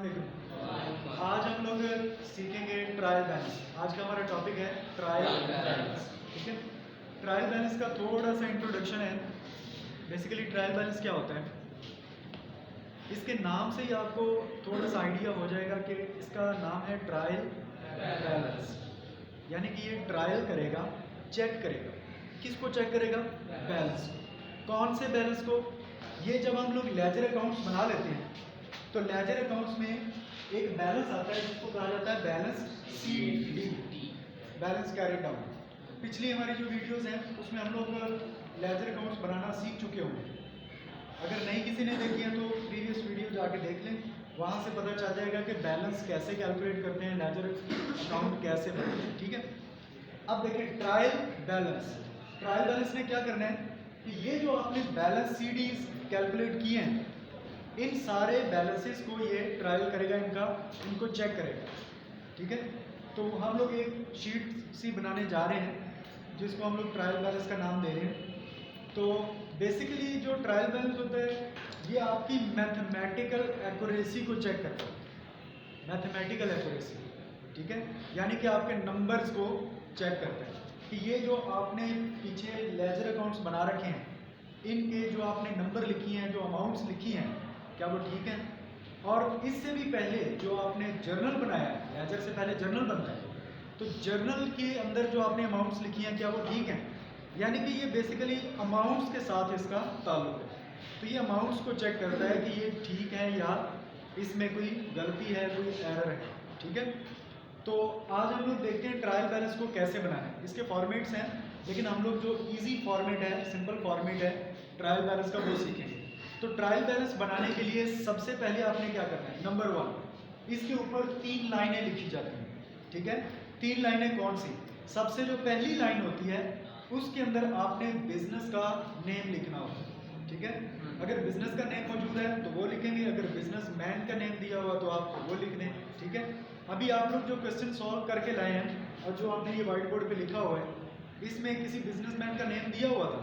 अस्सलामुअलैकुम। आज हम लोग सीखेंगे ट्रायल बैलेंस। आज का हमारा टॉपिक है ट्रायल बैलेंस। ठीक है, ट्रायल बैलेंस का थोड़ा सा इंट्रोडक्शन है। बेसिकली ट्रायल बैलेंस क्या होता है, इसके नाम से ही आपको थोड़ा सा आइडिया हो जाएगा कि इसका नाम है ट्रायल बैलेंस। यानी कि ये ट्रायल करेगा, चेक करेगा। किसको चेक करेगा? बैलेंस। कौन से बैलेंस को? ये जब हम लोग लेजर अकाउंट्स बना लेते हैं तो लेजर अकाउंट्स में एक बैलेंस आता है जिसको कहा जाता है balance CD, balance carry down. पिछली हमारी जो वीडियोस हैं उसमें हम लोग लेजर अकाउंट्स बनाना सीख चुके होंगे। अगर नहीं किसी ने देखी है तो प्रीवियस वीडियो जाके देख लें, वहाँ से पता चल जाएगा कि बैलेंस कैसे कैलकुलेट करते हैं, लेजर अकाउंट कैसे बनते हैं। ठीक है, अब देखिए ट्रायल बैलेंस। ट्रायल बैलेंस ने क्या करना है कि ये जो आपने बैलेंस सीडीज कैलकुलेट किए हैं, इन सारे बैलेंसेस को ये ट्रायल करेगा, इनको चेक करेगा। ठीक है, तो हम लोग एक शीट सी बनाने जा रहे हैं जिसको हम लोग ट्रायल बैलेंस का नाम दे रहे हैं। तो बेसिकली जो ट्रायल बैलेंस होता है ये आपकी मैथमेटिकल एक्यूरेसी को चेक करता है, मैथमेटिकल एक्यूरेसी। ठीक है, यानी कि आपके नंबर्स को चेक करता है कि ये जो आपने पीछे लेजर अकाउंट्स बना रखे हैं, इनके जो आपने नंबर लिखी हैं, जो अमाउंट्स लिखी हैं, क्या वो ठीक है? और इससे भी पहले जो आपने जर्नल बनाया है, लेजर से पहले जर्नल बनता है, तो जर्नल के अंदर जो आपने अमाउंट्स लिखी हैं क्या वो ठीक हैं? यानी कि ये बेसिकली अमाउंट्स के साथ इसका ताल्लुक है। तो ये अमाउंट्स को चेक करता है कि ये ठीक है या इसमें कोई गलती है, कोई एरर है। ठीक है, तो आज हम लोग देखते हैं ट्रायल बैलेंस को कैसे बनाना है। इसके फॉर्मेट्स हैं, लेकिन हम लोग जो इजी फॉर्मेट है, सिंपल फॉर्मेट है ट्रायल बैलेंस का, वो सीखेंगे। तो ट्रायल बैलेंस बनाने के लिए सबसे पहले आपने क्या करना है? नंबर 1, इसके ऊपर 3 लाइनें लिखी जाती हैं। ठीक है, 3 लाइनें कौन सी? सबसे जो पहली लाइन होती है उसके अंदर आपने बिजनेस का नेम लिखना होता है। ठीक है, अगर बिजनेस का नेम मौजूद है तो वो लिखेंगे, अगर बिजनेस मैन का नेम दिया हुआ तो आप वो लिख दें। ठीक है, अभी आप लोग जो क्वेश्चन सॉल्व करके लाए हैं और जो आपने ये व्हाइट बोर्ड पे लिखा हुआ है, इसमें किसी बिजनेसमैन का नेम दिया हुआ था?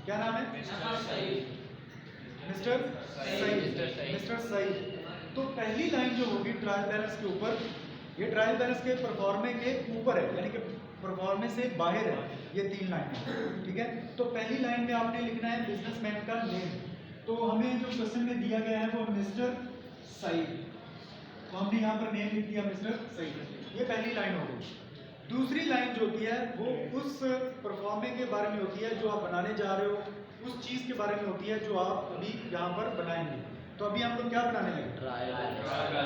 क्या नाम है? मिस्टर सईद। तो पहली लाइन जो होगी ट्रायल बैलेंस के ऊपर, ये ट्रायल बैलेंस के परफॉर्मे के ऊपर है, यानी कि परफॉर्मे से बाहर है ये 3 लाइन। ठीक है, तो पहली लाइन में आपने लिखना है बिजनेसमैन का नेम। तो हमें जो क्वेश्चन में दिया गया है वो मिस्टर सईद, तो हमने यहाँ पर नेम लिख दिया मिस्टर सईद। ये पहली लाइन हो गई। दूसरी लाइन जो होती है वो उस परफॉर्मे के बारे में होती है जो आप बनाने जा रहे हो, उस चीज़ के बारे में होती है जो आप अभी यहाँ पर बनाएंगे। तो अभी हम लोग क्या बनाने लगे?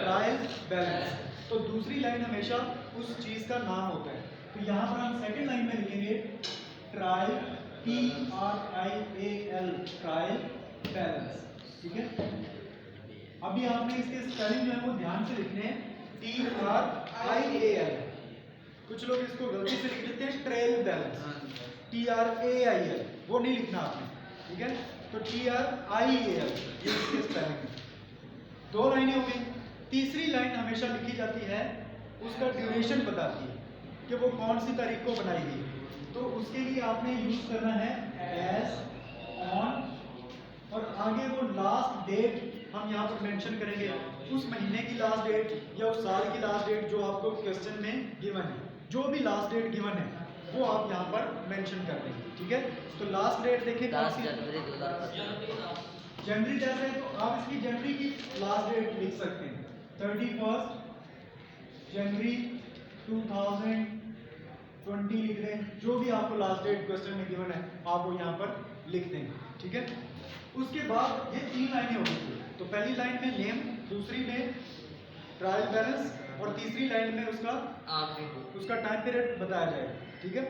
Trial balance. तो दूसरी लाइन हमेशा उस चीज़ का नाम होता है। तो यहाँ पर हम सेकंड लाइन में लिखेंगे ट्रायल, TRIAL, ट्रायल बैलेंस। ठीक है, अभी आपने इसके स्पेलिंग जो है वो ध्यान से लिखने हैं, TRIAL। कुछ लोग इसको गलती से लिख देते हैं ट्रेल बैलेंस, TRAIL, वो नहीं लिखना आपने। ठीक है, तो TRIAL ये इसके स्पेलिंग है। 2 लाइनें हो गई। तीसरी लाइन हमेशा लिखी जाती है, उसका ड्यूरेशन बताती है कि वो कौन सी तारीख को बनाई गई। तो उसके लिए आपने यूज करना है एज, ऑन, और आगे वो लास्ट डेट हम यहाँ पर मेंशन करेंगे, उस महीने की लास्ट डेट या उस साल की लास्ट डेट जो आपको क्वेश्चन में गिवन है। जो भी लास्ट डेट गिवन है वो आप यहाँ पर मेंशन कर देंगे। ठीक है, तो लास्ट डेट देखिए कौन सी? जनवरी जैसे है तो आप इसकी जनवरी की लास्ट डेट लिख सकते हैं, 31 जनवरी 2020 लिख दें। जो भी आपको लास्ट डेट क्वेश्चन में गिवन है आप वो यहाँ पर लिख देंगे। ठीक है, उसके बाद ये 3 लाइनें होगी। तो पहली लाइन में नेम, दूसरी में ट्रायल बैलेंस, और तीसरी लाइन में उसका टाइम पीरियड बताया जाएगा। ठीक है,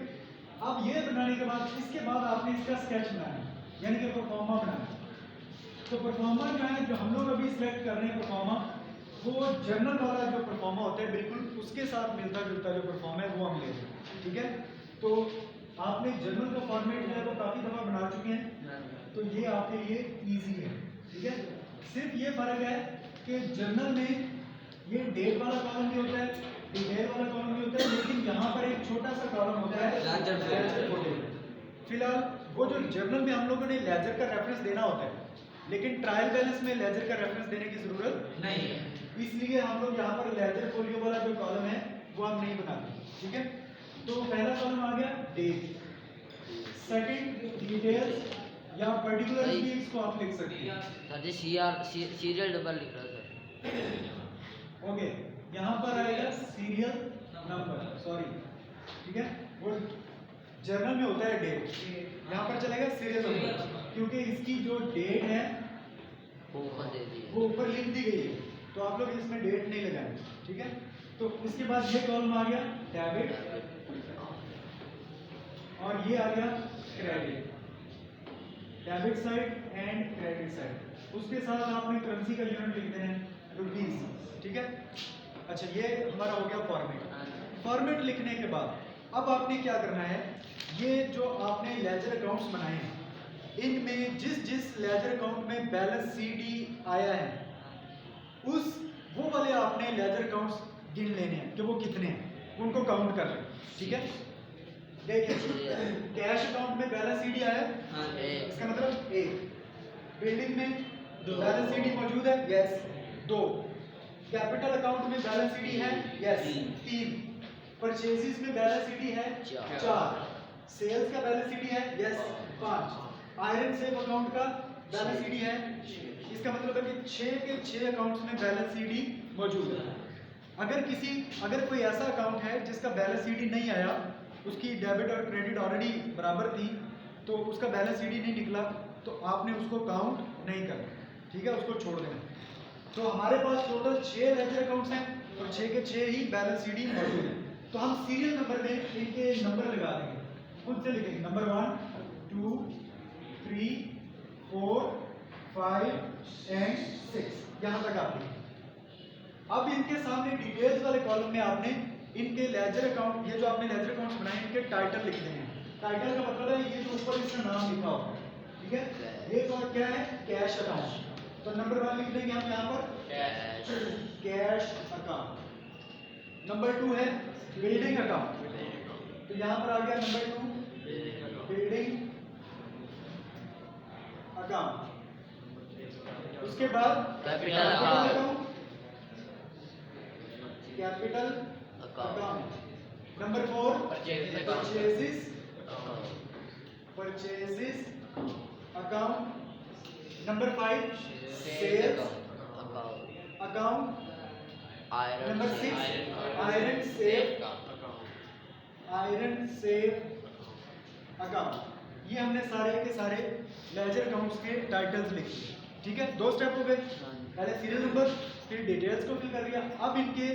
अब ये बनाने के बाद इसके बाद आपने इसका स्केच बनाना है, यानी कि परफॉर्मा बनाना है। तो परफॉर्मा जो है, जो हम लोग अभी सिलेक्ट कर रहे हैं परफॉर्मा, वो जर्नल वाला जो परफॉर्मा होता है बिल्कुल उसके साथ मिलता जुलता जो परफॉर्मा है वो हम ले रहे हैं। ठीक है, तो आपने जर्नल का फॉर्मेट जो है वो काफ़ी दफ़ा बना चुके हैं, तो ये आपके लिए ईजी है। ठीक है, सिर्फ ये फर्क है कि जर्नल में ये डेट वाला कॉलम भी होता है, डिटेल वाला कॉलम भी होता है, लेकिन यहाँ पर एक छोटा सा कॉलम होता है लेजर फोटो। फिलहाल वो जो जर्नल में हम लोगों ने लेजर का रेफरेंस देना होता है, लेकिन ट्रायल बैलेंस में लेजर का रेफरेंस देने की जरूरत नहीं है, इसलिए हम लोग यहाँ पर लेजर फोलियो वाला जो कॉलम है वो हम नहीं बनाते। ठीक है, तो पहला कॉलम आ गया डेट, सेकंड डिटेल्स या पर्टिकुलर वीक्स को आप लिख सकते हैं। सर जी सीरियल नंबर लिख रहा सर। ओके, यहाँ पर आएगा सीरियल नंबर, सॉरी, ठीक है, वो जर्नल में होता है डेट, यहाँ पर चलेगा सीरियल नंबर, क्योंकि इसकी जो डेट है वो ऊपर दे दी वो ऊपर लिख दी गई है, तो आप लोग इसमें डेट नहीं लगाएंगे। ठीक है, तो इसके बाद ये कॉलम आ गया डेबिट और ये आ गया credit, debit side and credit side. उसके साथ आपने करेंसी का यूनिट लिख देना है रुपीस। ठीक है, अच्छा ये हमारा हो गया फॉर्मेट। फॉर्मेट लिखने के बाद अब आपने क्या करना है, ये जो आपने लेजर अकाउंट्स बनाए हैं इनमें जिस जिस लेजर अकाउंट में बैलेंस सीडी आया है उस वो वाले आपने लेजर अकाउंट्स गिन लेने हैं कि वो कितने हैं, उनको काउंट कर लें। ठीक है, देखिए कैश अकाउंट में बैलेंस सीडी आया है, इसका मतलब एक, बिल्डिंग में बैलेंस सीडी मौजूद है, यस, दो, कैपिटल अकाउंट में बैलेंस सीडी है, यस, तीन, परचेजेस में बैलेंस सीडी है, चार, सेल्स का बैलेंस सीडी है, यस, पांच, आयरन सेफ अकाउंट का बैलेंस सीडी है, इसका मतलब है कि 6 के 6 अकाउंट्स में बैलेंस सीडी मौजूद है। अगर कोई ऐसा अकाउंट है जिसका बैलेंस सीडी नहीं आया, उसकी डेबिट और क्रेडिट ऑलरेडी बराबर थी, तो उसका बैलेंस सीडी नहीं निकला, तो आपने उसको काउंट नहीं करना। ठीक है, उसको छोड़ देना। तो हमारे पास टोटल 6 लेजर अकाउंट्स हैं और 6 के 6 ही बैलेंस सीडी मौजूद है, तो हम सीरियल नंबर में इनके नंबर लगा देंगे, खुद से लिखेंगे, नंबर 1 2 3 4 5 एंड 6, यहाँ तक आप लिखें। अब इनके सामने डिटेल्स वाले कॉलम में आपने इनके लेजर अकाउंट, ये जो आपने लेजर अकाउंट्स बनाए इनके टाइटल लिख देने हैं। टाइटल का मतलब है ये जो ऊपर इसका नाम लिखा होगा। ठीक है, ये कौन क्या है, कैश अकाउंट, तो नंबर 1 लिख देंगे हम यहाँ पर कैश अकाउंट। नंबर 2 है बिल्डिंग अकाउंट, तो यहाँ पर आ गया नंबर 2 बिल्डिंग अकाउंट। उसके बाद capital account, capital account. Number 4 purchases account. Number 5 sales account. Number 6 iron safe account. ये हमने सारे के सारे लेजर अकाउंट्स के टाइटल्स लिखे। ठीक है, 2 स्टेप हो गए, पहले सीरियल नंबर फिर डिटेल्स को फिल कर लिया। अब इनके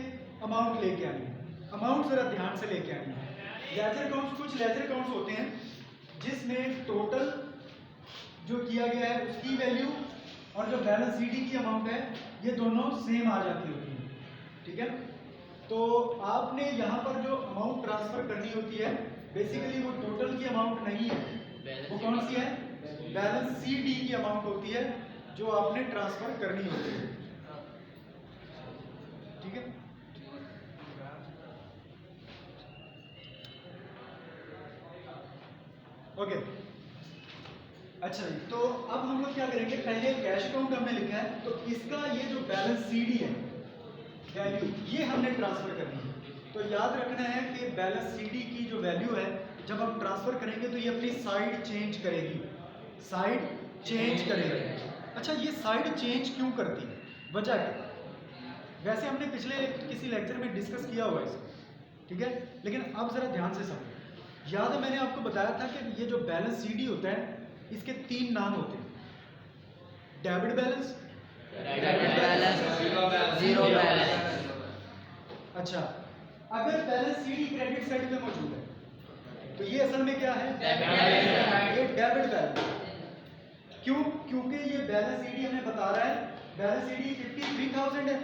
अमाउंट लेके आएंगे, अमाउंट जरा ध्यान से लेके आएंगे। लेजर अकाउंट्स, कुछ लेजर अकाउंट्स होते हैं जिसमें टोटल जो किया गया है उसकी वैल्यू और जो बैलेंस सीडी की अमाउंट है ये दोनों सेम आ जाती होती है। ठीक है, तो आपने यहाँ पर जो अमाउंट ट्रांसफर करनी होती है बेसिकली वो टोटल की अमाउंट नहीं है, वो कौन सी है, बैलेंस सीडी की अमाउंट होती है जो आपने ट्रांसफर करनी होती है। ठीक है, ओके, अच्छा जी, तो अब हम लोग क्या करेंगे, पहले कैश अकाउंट हमने लिखा है, तो इसका ये जो बैलेंस सीडी है वैल्यू ये हमने ट्रांसफर करनी है। तो याद रखना है कि बैलेंस सीडी की जो वैल्यू है जब हम ट्रांसफर करेंगे तो ये अपनी साइड चेंज करेगी, साइड चेंज करेगी। अच्छा, ये साइड चेंज क्यों करती है, वजह क्या? वैसे हमने पिछले किसी लेक्चर में डिस्कस किया हुआ है इसको, ठीक है, लेकिन अब जरा ध्यान से समझो। याद है मैंने आपको बताया था कि ये जो बैलेंस सीडी होता है इसके 3 नाम होते हैं, डेबिट बैलेंस, जीरो बैलेंस। अच्छा, अगर बैलेंस सीडी क्रेडिट साइड पे मौजूद है तो ये असल में क्या है, ये डेबिट बैलेंस। क्यों? क्योंकि ये बैलेंस सीडी हमें बता रहा है, बैलेंस सीडी 53,000 है,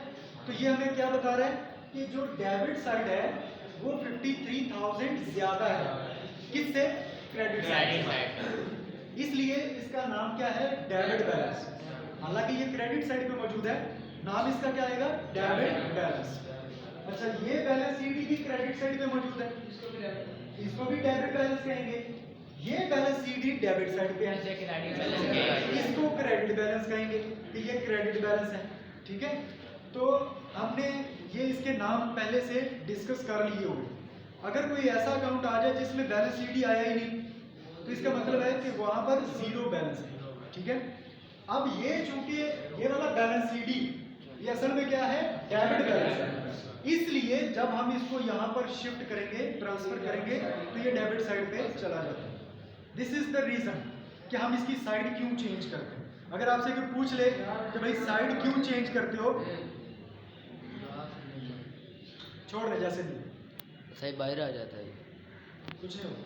तो ये हमें क्या बता रहा है कि जो डेबिट साइड है वो 53,000 ज्यादा है, किससे, क्रेडिट साइड, इसलिए इसका नाम क्या है, डेबिट बैलेंस। हालांकि ये क्रेडिट साइड पे मौजूद है, नाम इसका क्या आएगा, डेबिट बैलेंस। अच्छा, ये बैलेंस सीडी भी क्रेडिट साइड पे मौजूद है, इसको भी डेबिट बैलेंस कहेंगे। ये बैलेंस शीट ही डेबिट साइड पे है, इसको क्रेडिट बैलेंस कहेंगे कि ये क्रेडिट बैलेंस है। ठीक है, तो हमने ये इसके नाम पहले से डिस्कस कर लिए होंगे। अगर कोई ऐसा अकाउंट आ जाए जिसमें बैलेंस शीट ही आया ही नहीं, तो इसका मतलब है कि वहां पर जीरो बैलेंस है। ठीक है, अब ये चूंकि ये वाला बैलेंस शीट ये असल में क्या है, डेबिट बैलेंस है, इसलिए जब हम इसको यहाँ पर शिफ्ट करेंगे, ट्रांसफर करेंगे, तो ये डेबिट साइड पे चला जाता है। दिस इज द रीजन कि हम इसकी साइड क्यों चेंज करते हैं। अगर आपसे कोई पूछ ले कि भाई साइड क्यों चेंज करते हो, छोड़ दे जैसे नहीं, सही बाहर आ जाता है। कुछ नहीं होगा।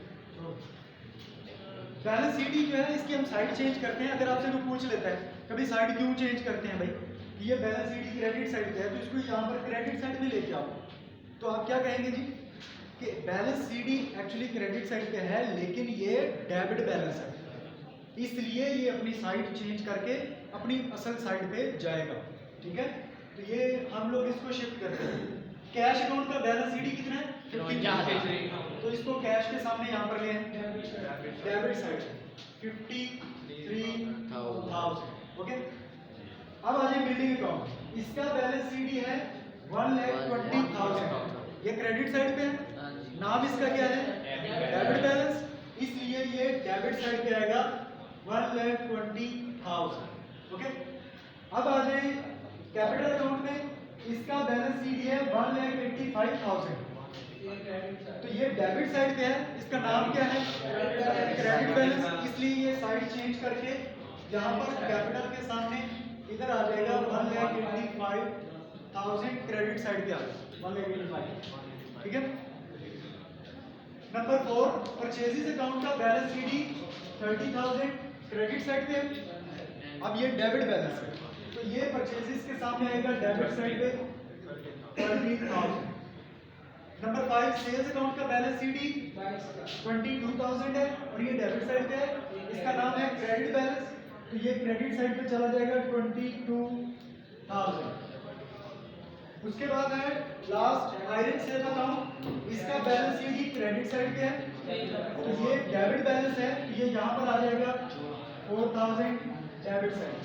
बैलेंस शीट जो है इसकी हम साइड चेंज करते हैं। अगर आपसे कोई पूछ लेता है कभी साइड क्यों चेंज करते हैं भाई, ये बैलेंस शीट क्रेडिट साइड पे है तो इसको यहाँ पर क्रेडिट साइड में लेके आओ, तो आप क्या कहेंगे जी कि balance sheet actually credit side पे है लेकिन ये डेबिट बैलेंस है, इसलिए ये अपनी साइड चेंज करके अपनी असल साइड पे जाएगा। ठीक है, तो ये हम लोग इसको शिफ्ट करते हैं। कैश अकाउंट का बैलेंस शीट कितना है, 53, तो इसको कैश के सामने यहाँ पर ले आए, डेबिट साइड 53,000। ओके, अब आ जाए बिल्डिंग अकाउंट, इसका बैलेंस शीट है 1,20,000, ये क्रेडिट साइड पे है, नाम इसका क्या है, डेबिट बैलेंस, इसलिए ये डेबिट साइड पे आएगा 1,20,000। ओके, अब आ जाए कैपिटल अकाउंट में, इसका बैलेंस शीट है 1,85,000, तो ये डेबिट साइड पे है, इसका नाम क्या है, क्रेडिट बैलेंस, इसलिए ये साइड चेंज करके यहाँ पर कैपिटल के सामने इधर आ जाएगा 1,85,000, क्रेडिट साइड पे आ जाएगा 1,85,000। ठीक है, नंबर 4 परचेजेस अकाउंट का बैलेंस शीट 30,000, क्रेडिट साइड पे। अब ये डेबिट बैलेंस है तो ये परचेजेस के सामने आएगा डेबिट साइड पे 30,000। नंबर 5 सेल्स अकाउंट का बैलेंस शीट 22,000 है और ये डेबिट साइड पे है, इसका नाम है क्रेडिट बैलेंस, तो ये क्रेडिट साइड पे चला जाएगा 22,000। उसके बाद है लास्ट आयरन सेल अकाउंट, इसका बैलेंस शीट क्रेडिट साइड पे है, तो ये डेबिट बैलेंस है, ये यहाँ पर आ जाएगा 4,000 डेबिट साइड।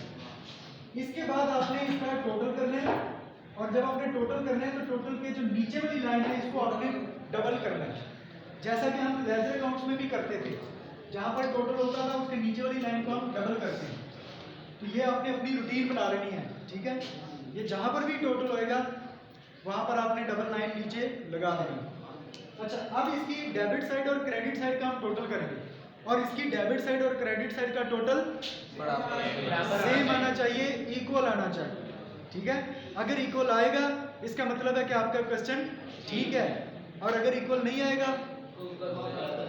इसके बाद आपने इसका टोटल करना है और जब आपने टोटल करना है तो टोटल के जो नीचे वाली लाइन है इसको आपने डबल करना है, जैसा कि हम लेजर अकाउंट्स में भी करते थे, जहाँ पर टोटल होता था उसके नीचे वाली लाइन को हम डबल करते हैं। तो ये आपने अपनी रूटीन बना लेनी है। ठीक है, ये जहाँ पर भी टोटल होएगा वहाँ पर आपने डबल लाइन नीचे लगा देनी। अच्छा, अब इसकी डेबिट साइड और क्रेडिट साइड का हम टोटल करेंगे और इसकी डेबिट साइड और क्रेडिट साइड का टोटल सेम आना चाहिए, इक्वल आना चाहिए। ठीक है, अगर इक्वल आएगा इसका मतलब है कि आपका क्वेश्चन ठीक है, और अगर इक्वल नहीं आएगा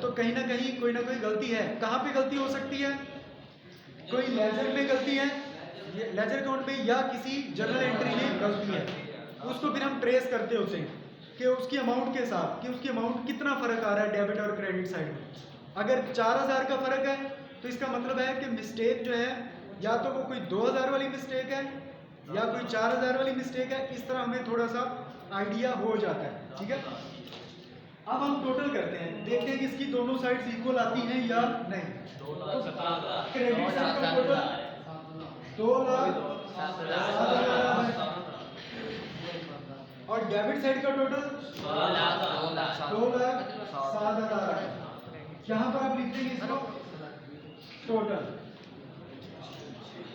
तो कहीं ना कोई गलती है। कहाँ पे गलती हो सकती है, कोई लेजर में गलती है, लेजर अकाउंट में, या किसी जर्नल एंट्री में गलती है, उसको फिर हम ट्रेस करते होते हैं कि उसकी अमाउंट के साथ कि उसकी अमाउंट कितना फर्क आ रहा है डेबिट और क्रेडिट साइड में। अगर 4,000 का फर्क है तो इसका मतलब है कि मिस्टेक जो है या तो वो कोई 2,000 वाली मिस्टेक है या कोई 4,000 वाली मिस्टेक है, इस तरह हमें थोड़ा सा आइडिया हो जाता है। ठीक है, अब हम टोटल करते हैं, देखते हैं कि इसकी दोनों साइड्स इक्वल आती हैं या नहीं। तो क्रेडिट साइड का टोटल 2,07,000 और डेबिट साइड का टोटल 2,07,000। यहाँ पर आप लिख देंगे इसको टोटल,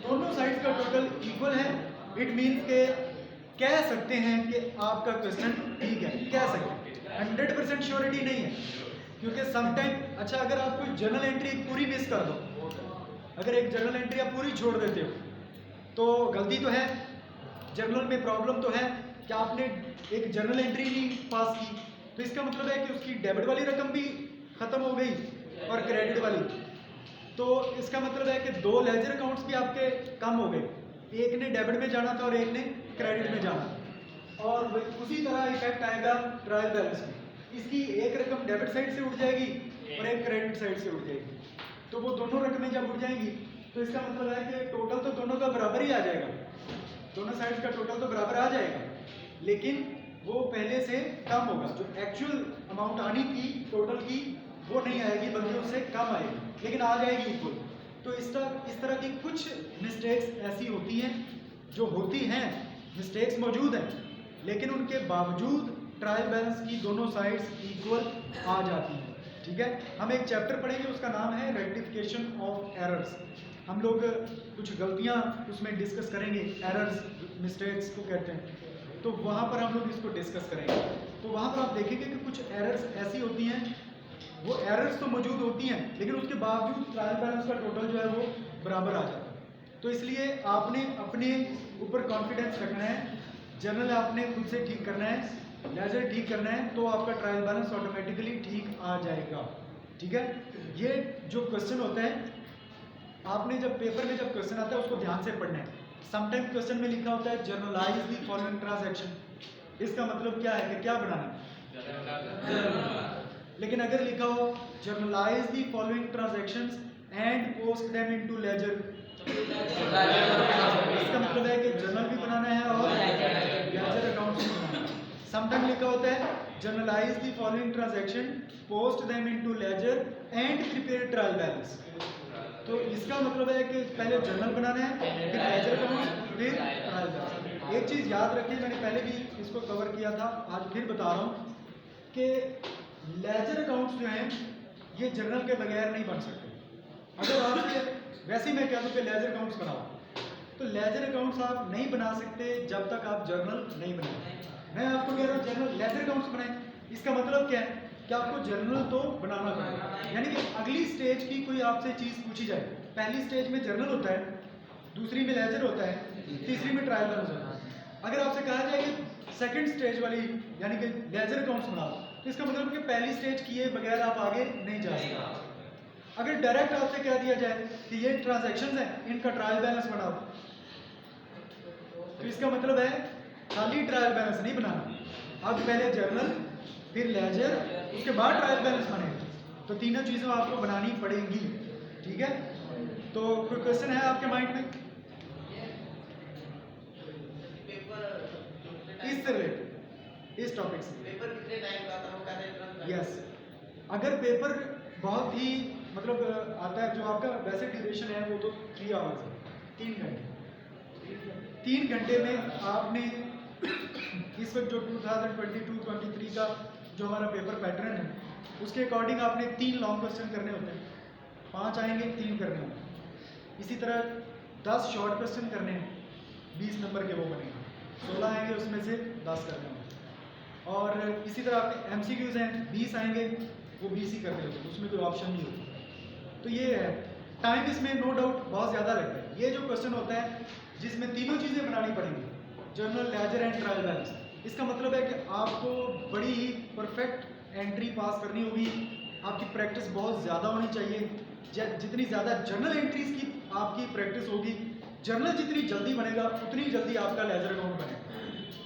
दोनों साइड का टोटल इक्वल है। इट मीन्स के कह सकते हैं कि आपका क्वेश्चन ठीक है, कह सकते हैं, 100% श्योरिटी नहीं है क्योंकि समटाइम, अच्छा अगर आप कोई जर्नल एंट्री पूरी मिस कर दो, अगर एक जर्नल एंट्री आप पूरी छोड़ देते हो तो गलती तो है, जर्नल में प्रॉब्लम तो है कि आपने एक जर्नल एंट्री नहीं पास की, तो इसका मतलब है कि उसकी डेबिट वाली रकम भी खत्म हो गई और क्रेडिट वाली, तो इसका मतलब है कि 2 लेजर अकाउंट्स भी आपके कम हो गए, एक ने डेबिट में जाना था और एक ने क्रेडिट में जाना, और उसी तरह इफेक्ट आएगा ट्रायल बैलेंस में, इसकी एक रकम डेबिट साइड से उठ जाएगी और एक क्रेडिट साइड से उठ जाएगी, तो वो दोनों रकमें जब उठ जाएंगी तो इसका मतलब है कि टोटल तो दोनों का बराबर ही आ जाएगा, दोनों साइड्स का टोटल तो बराबर आ जाएगा, लेकिन वो पहले से कम होगा, जो एक्चुअल अमाउंट आनी थी टोटल की वो नहीं आएगी बल्कि उससे कम आएगी, लेकिन आ जाएगी इक्वल। तो इस तरह की कुछ मिस्टेक्स ऐसी होती हैं जो होती हैं, मिस्टेक्स मौजूद हैं, लेकिन उनके बावजूद ट्रायल बैलेंस की दोनों साइड्स इक्वल आ जाती हैं। ठीक है, हम एक चैप्टर पढ़ेंगे, उसका नाम है रेक्टिफिकेशन ऑफ एरर्स। हम लोग कुछ गलतियां उसमें डिस्कस करेंगे, एरर्स मिस्टेक्स को कहते हैं, तो वहाँ पर हम लोग इसको डिस्कस करेंगे। तो वहाँ पर आप देखेंगे कि कुछ एरर्स ऐसी होती हैं, वो एरर्स तो मौजूद होती हैं लेकिन उसके बावजूद ट्रायल बैलेंस का टोटल जो है वो बराबर आ जाता है। तो इसलिए आपने अपने ऊपर कॉन्फिडेंस रखना है, जर्नल आपने खुद से ठीक करना है, लेजर ठीक करना है, तो आपका ट्रायल बैलेंस ऑटोमेटिकली ठीक आ जाएगा। ठीक है, ये जो क्वेश्चन होता है, आपने जब पेपर में जब क्वेश्चन आता है उसको ध्यान से पढ़ना है। समटाइम क्वेश्चन में लिखा होता है जर्नलाइज द फॉलोइंग ट्रांजैक्शन, इसका मतलब क्या है कि क्या बनाना है, लेकिन अगर लिखा हो journalise the following transactions and post them into ledger, इसका मतलब है कि जर्नल भी बनाना है और लेजर अकाउंट्स भी बनाना है। समटाइम लिखा होता है journalise the following transaction, post them into ledger and prepare trial balance. तो इसका मतलब है कि पहले जर्नल बनाना है, फिर लेजर अकाउंट्स, फिर ट्रायल बैलेंस। एक चीज़ याद रखिए, मैंने पहले भी इसको कवर किया था, आज फिर बता रहा हूँ कि लेजर अकाउंट्स जो हैं ये जर्नल के बगैर नहीं बन सकते। अगर आपके वैसे ही मैं कह दूँ कि लेजर अकाउंट्स बनाओ, तो लेजर अकाउंट्स आप नहीं बना सकते जब तक आप जर्नल नहीं बनाए। मैं आपको कह रहा हूँ जर्नल लेजर अकाउंट्स बनाएं, इसका मतलब क्या है कि आपको जर्नल तो बनाना पड़ेगा। यानी कि अगली स्टेज की कोई आपसे चीज़ पूछी जाए, पहली स्टेज में जर्नल होता है, दूसरी में लेजर होता है, तीसरी में ट्रायल बैलेंस होता है। अगर आपसे कहा जाए कि सेकंड स्टेज वाली यानी कि लेजर अकाउंट्स बनाओ, तो इसका मतलब कि पहली स्टेज किए बगैर आप आगे नहीं जा सकते। अगर डायरेक्ट आपसे कह दिया जाए कि ये ट्रांजैक्शंस हैं, इनका ट्रायल बैलेंस बनाओ, तो इसका मतलब है खाली ट्रायल बैलेंस नहीं बनाना, अब पहले जर्नल, फिर लेजर, उसके बाद ट्रायल बैलेंस बनेगा। तो तीनों चीज़ें आपको बनानी पड़ेंगी। ठीक है, तो कोई क्वेश्चन है आपके माइंड में इससे रिलेटेड, इस टॉपिक से? पेपर कितने टाइम का आता है? यस, अगर पेपर बहुत ही मतलब आता है, जो आपका वैसे ड्यूरेशन है वो तो 3 आवर्स है, 3 घंटे। 3 घंटे में आपने इस वक्त जो 2022-23 का जो हमारा पेपर पैटर्न है उसके अकॉर्डिंग आपने 3 लॉन्ग क्वेश्चन करने होते हैं, 5 आएंगे 3 करने होते हैं। इसी तरह 10 शॉर्ट क्वेश्चन करने हैं, 20 नंबर के वो बनेंगे, 16 आएंगे उसमें से 10 करने होंगे। और इसी तरह आपके MCQs हैं, 20 आएंगे, वो 20 ही करने होते हैं, उसमें कोई ऑप्शन नहीं होता। तो ये है, टाइम इसमें नो डाउट बहुत ज़्यादा लगता है। ये जो क्वेश्चन होता है जिसमें तीनों चीज़ें बनानी पड़ेंगी, journal, ledger and trial balance, इसका मतलब है कि आपको बड़ी ही परफेक्ट एंट्री पास करनी होगी, आपकी प्रैक्टिस बहुत ज़्यादा होनी चाहिए। जितनी ज़्यादा जर्नल एंट्रीज की आपकी प्रैक्टिस होगी, जर्नल जितनी जल्दी बनेगा उतनी जल्दी आपका लेजर अकाउंट बनेगा,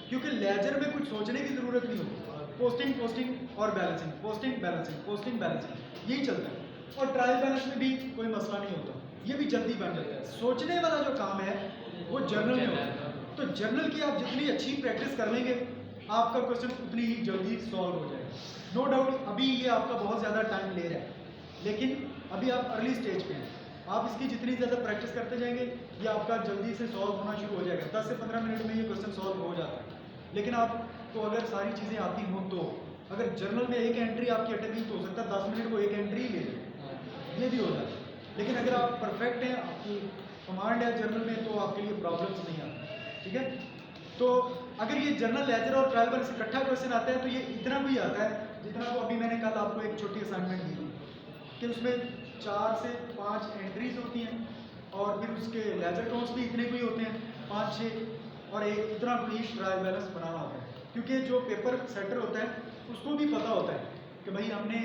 क्योंकि लेजर में कुछ सोचने की ज़रूरत नहीं होती, पोस्टिंग और बैलेंसिंग, पोस्टिंग बैलेंसिंग यही चलता है। और ट्रायल बैलेंस में भी कोई मसला नहीं होता, ये भी जल्दी बन जाता है। सोचने वाला जो काम है वो जर्नल में होता है। तो जर्नल की आप जितनी अच्छी प्रैक्टिस कर लेंगे, आपका क्वेश्चन उतनी ही जल्दी सॉल्व हो जाएगा। नो डाउट अभी ये आपका बहुत ज़्यादा टाइम ले रहा है, लेकिन अभी आप अर्ली स्टेज पे हैं, आप इसकी जितनी ज़्यादा प्रैक्टिस करते जाएंगे ये आपका जल्दी से सॉल्व होना शुरू हो जाएगा। 10 से 15 मिनट में ये क्वेश्चन सॉल्व हो जाता है। लेकिन आपको अगर सारी चीज़ें आती हों, तो अगर जर्नल में एक एंट्री आपकी अटक गई तो हो सकता है 10 मिनट को एक एंट्री ही ले लें, ये भी हो जाता है। लेकिन अगर आप परफेक्ट हैं, आपकी कमांड है जर्नल में, तो आपके लिए प्रॉब्लम्स नहीं आती। ठीक है, तो अगर ये जर्नल, लेजर और ट्रायल बैलेंस इकट्ठा क्वेश्चन आता है तो ये इतना भी आता है जितना को अभी मैंने कल आपको एक छोटी असाइनमेंट दी थी कि उसमें 4 से 5 एंट्रीज होती हैं, और फिर उसके लेजर काउंट्स भी इतने कोई होते हैं 5-6, और एक इतना कोई ट्रायल बैलेंस बनाना होता है। क्योंकि जो पेपर सेटर होता है उसको भी पता होता है कि भाई हमने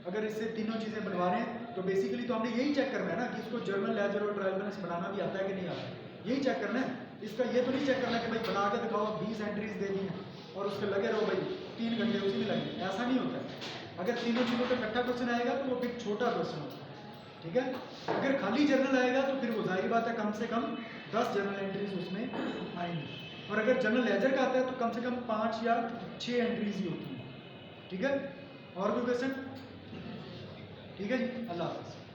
अगर इससे तीनों चीज़ें बनवा रहे हैं तो बेसिकली तो हमने यही चेक करना है ना कि इसको जर्नल, लेजर और ट्रायल बैलेंस बनाना भी आता है कि नहीं आता है, यही चेक करना है। इसका ये तो नहीं चेक करना कि भाई बना के दिखाओ, 20 एंट्रीज दे दी हैं और उसके लगे रहो भाई 3 घंटे उसी में लगे, ऐसा नहीं होता है। अगर तीनों चीज़ों का इकट्ठा क्वेश्चन आएगा तो वो फिर छोटा क्वेश्चन होता है। ठीक है, अगर खाली जर्नल आएगा तो फिर वो जाहिर बात है कम से कम 10 जर्नल एंट्रीज उसमें आएंगी, और अगर जर्नल लेजर का आता है तो कम से कम 5 या 6 एंट्रीज ही होती हैं। ठीक है, और कोई क्वेश्चन? ठीक है जी, अल्लाह हाफिज़।